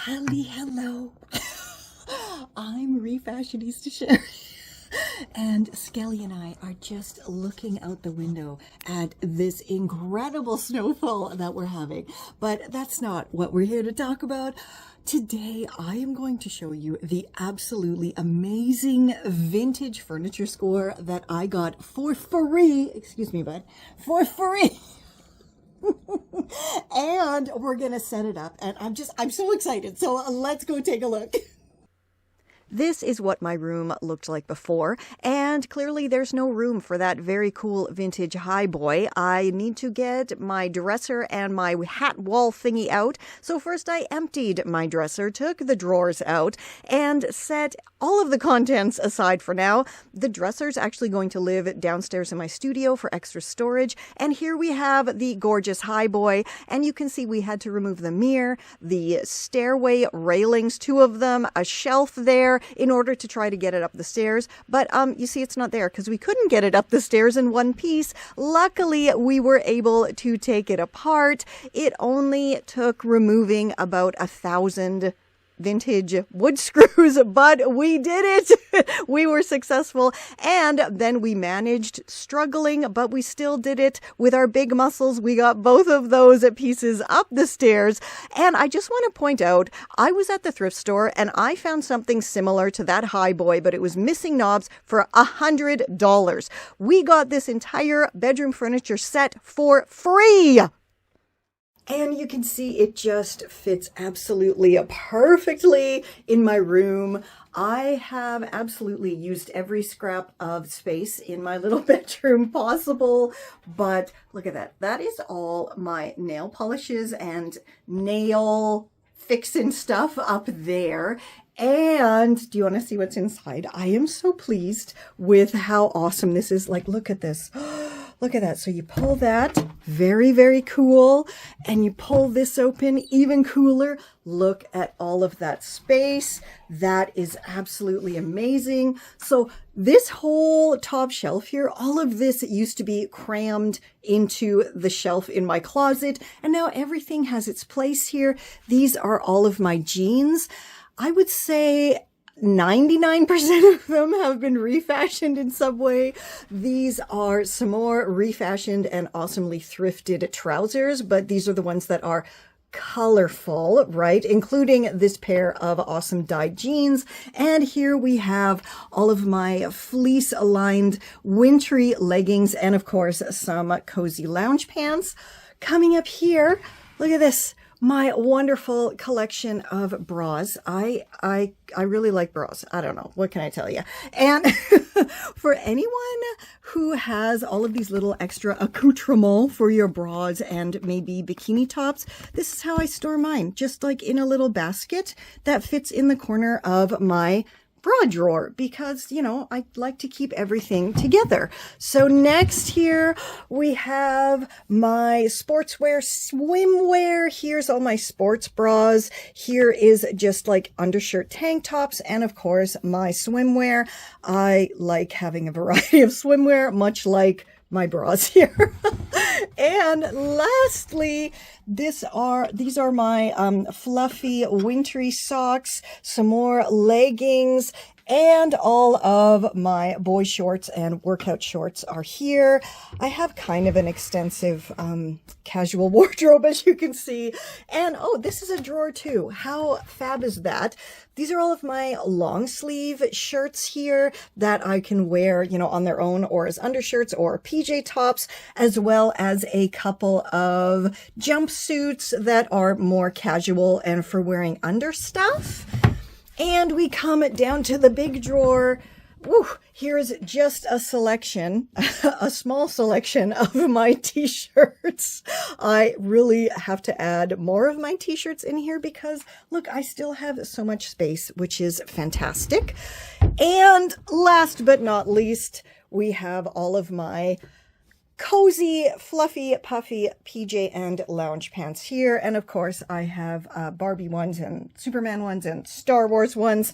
Hello. I'm Refashionista Sheri. And Skelly and I are just looking out the window at this incredible snowfall that we're having. But that's not what we're here to talk about. Today, I am going to show you the absolutely amazing vintage furniture score that I got for free. Excuse me, bud. For free. And we're going to set it up. And I'm so excited. So let's go take a look. This is what my room looked like before, and clearly there's no room for that very cool vintage highboy. I need to get my dresser and my hat wall thingy out. So first I emptied my dresser, took the drawers out, and set all of the contents aside for now. The dresser's actually going to live downstairs in my studio for extra storage, and here we have the gorgeous highboy, and you can see we had to remove the mirror, the stairway railings, two of them, a shelf there, in order to try to get it up the stairs. But you see it's not there because we couldn't get it up the stairs in one piece. Luckily, we were able to take it apart. It only took removing about 1,000 vintage wood screws, but we did it. We were successful, and then we managed, struggling, but we still did it with our big muscles. We got both of those pieces up the stairs. And I just want to point out, I was at the thrift store and I found something similar to that highboy, but it was missing knobs for $100. We got this entire bedroom furniture set for free. And you can see it just fits absolutely perfectly in my room. I have absolutely used every scrap of space in my little bedroom possible, but look at that. That is all my nail polishes and nail fixing stuff up there. And do you want to see what's inside? I am so pleased with how awesome this is. Like, look at this. Look at that. So you pull that, very, very cool. And you pull this open, even cooler. Look at all of that space. That is absolutely amazing. So this whole top shelf here, all of this used to be crammed into the shelf in my closet. And now everything has its place here. These are all of my jeans. I would say 99% of them have been refashioned in some way. These are some more refashioned and awesomely thrifted trousers, but these are the ones that are colorful, right? Including this pair of awesome dyed jeans. And here we have all of my fleece aligned wintry leggings and of course some cozy lounge pants. Coming up here, look at this. My wonderful collection of bras. I really like bras. I don't know. What can I tell you? And for anyone who has all of these little extra accoutrements for your bras and maybe bikini tops, this is how I store mine. Just like in a little basket that fits in the corner of my bra drawer because, you know, I like to keep everything together. So next here we have my sportswear, swimwear. Here's all my sports bras. Here is just like undershirt tank tops and of course my swimwear. I like having a variety of swimwear, much like my bras here. And lastly, these are my fluffy wintry socks, some more leggings, and all of my boy shorts and workout shorts are here. I have kind of an extensive casual wardrobe, as you can see. And oh, this is a drawer too. How fab is that? These are all of my long sleeve shirts here that I can wear, you know, on their own or as undershirts or PJ tops, as well as a couple of jumpsuits that are more casual and for wearing under stuff. And we come down to the big drawer. Woo, here's just a selection, a small selection of my t-shirts. I really have to add more of my t-shirts in here because, look, I still have so much space, which is fantastic. And last but not least, we have all of my cozy, fluffy, puffy PJ and lounge pants here. And of course, I have Barbie ones and Superman ones and Star Wars ones.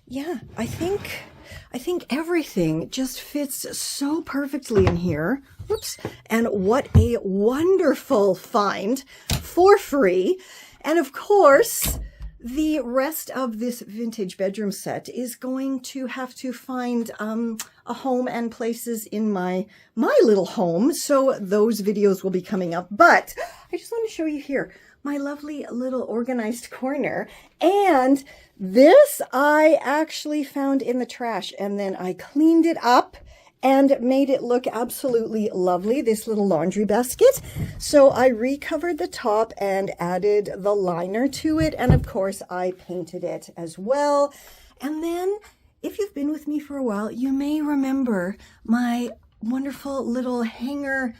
Yeah, I think everything just fits so perfectly in here. Whoops. And what a wonderful find for free. And of course, the rest of this vintage bedroom set is going to have to find a home and places in my little home. So those videos will be coming up. But I just want to show you here my lovely little organized corner. And this I actually found in the trash, and then I cleaned it up and made it look absolutely lovely, this little laundry basket. So I recovered the top and added the liner to it. And of course, I painted it as well. And then, if you've been with me for a while, you may remember my wonderful little hanger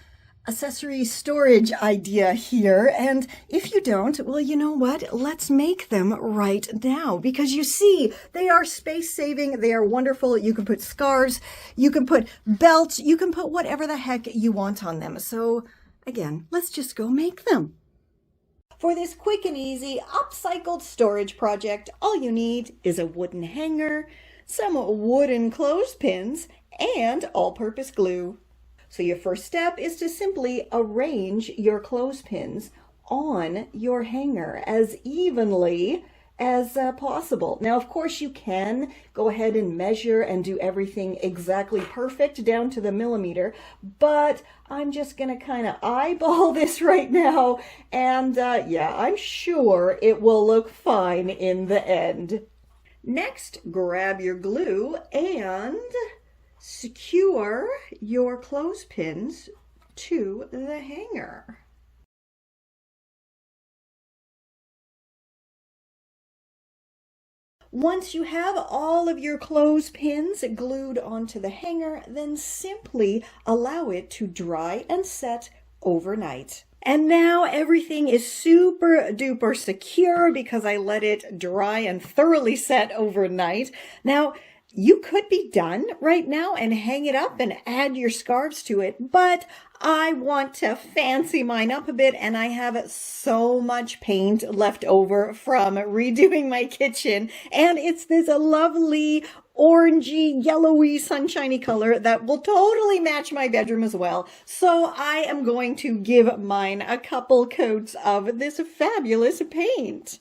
accessory storage idea here. And if you don't, well, you know what? Let's make them right now, because you see, they are space saving. They are wonderful. You can put scarves, you can put belts, you can put whatever the heck you want on them. So again, let's just go make them. For this quick and easy upcycled storage project, all you need is a wooden hanger, some wooden clothespins, and all-purpose glue. So your first step is to simply arrange your clothespins on your hanger as evenly as possible. Now, of course, you can go ahead and measure and do everything exactly perfect down to the millimeter, but I'm just going to kind of eyeball this right now, and yeah, I'm sure it will look fine in the end. Next, grab your glue and secure your clothespins to the hanger. Once you have all of your clothespins glued onto the hanger, then simply allow it to dry and set overnight. And now everything is super duper secure because I let it dry and thoroughly set overnight. Now, you could be done right now and hang it up and add your scarves to it, but I want to fancy mine up a bit, and I have so much paint left over from redoing my kitchen, and it's this lovely orangey, yellowy, sunshiny color that will totally match my bedroom as well. So I am going to give mine a couple coats of this fabulous paint.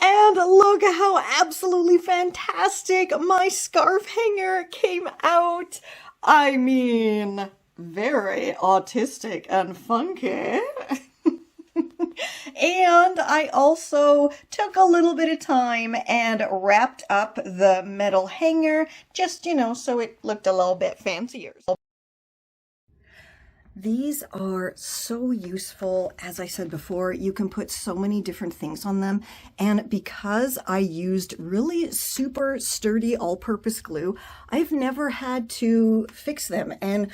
And look how absolutely fantastic my scarf hanger came out. I mean, very autistic and funky. And I also took a little bit of time and wrapped up the metal hanger, just, so it looked a little bit fancier. These are so useful. As I said before, you can put so many different things on them. And because I used really super sturdy all-purpose glue, I've never had to fix them. And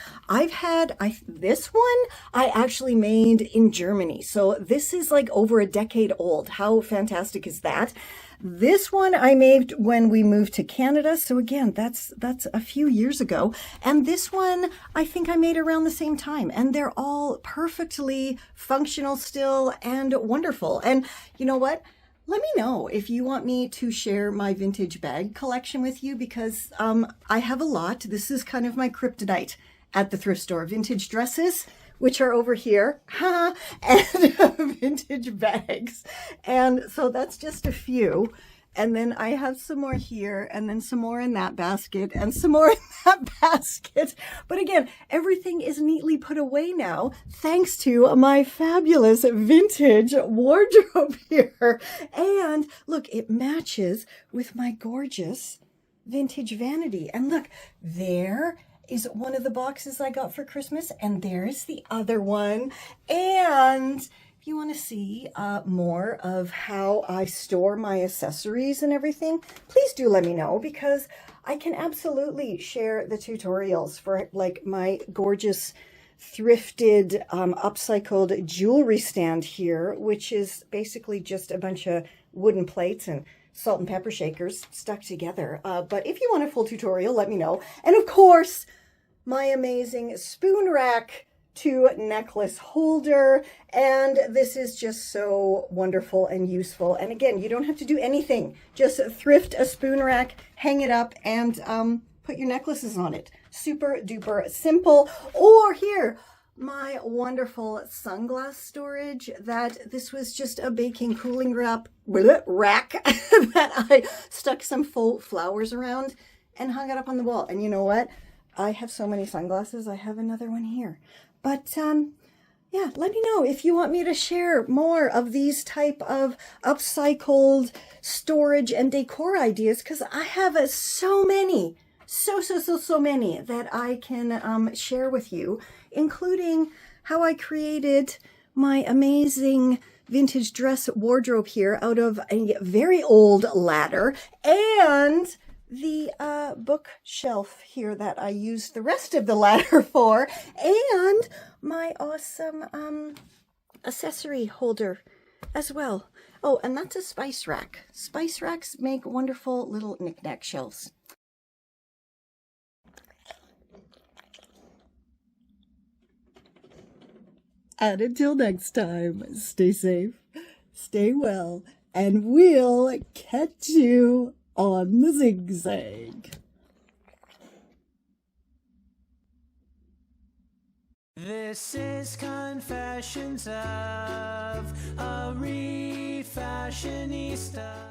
this one I actually made in Germany. So this is like over a decade old. How fantastic is that? This one I made when we moved to Canada. So again, that's a few years ago. And this one I think I made around the same time. And they're all perfectly functional still and wonderful. And you know what? Let me know if you want me to share my vintage bag collection with you, because I have a lot. This is kind of my kryptonite at the thrift store. Vintage dresses, which are over here, and vintage bags. And so that's just a few. And then I have some more here, and then some more in that basket, and some more in that basket. But again, everything is neatly put away now, thanks to my fabulous vintage wardrobe here. And look, it matches with my gorgeous vintage vanity. And look, there is one of the boxes I got for Christmas, and there's the other one. And if you want to see more of how I store my accessories and everything, please do let me know, because I can absolutely share the tutorials for like my gorgeous thrifted upcycled jewelry stand here, which is basically just a bunch of wooden plates and salt and pepper shakers stuck together. But if you want a full tutorial, let me know. And of course, my amazing spoon rack to necklace holder. And this is just so wonderful and useful. And again, you don't have to do anything. Just thrift a spoon rack, hang it up, and put your necklaces on it. Super duper simple. Or here, my wonderful sunglass storage that this was just a baking cooling rack that I stuck some faux flowers around and hung it up on the wall. And you know what? I have so many sunglasses. I have another one here. But yeah, let me know if you want me to share more of these type of upcycled storage and decor ideas, because I have so many, so many that I can share with you, including how I created my amazing vintage dress wardrobe here out of a very old ladder, and the bookshelf here that I used the rest of the ladder for, and my awesome accessory holder as well. Oh, and that's a spice rack. Spice racks make wonderful little knick-knack shelves. And until next time, stay safe, stay well, and we'll catch you on the zigzag. This is Confessions of a Refashionista.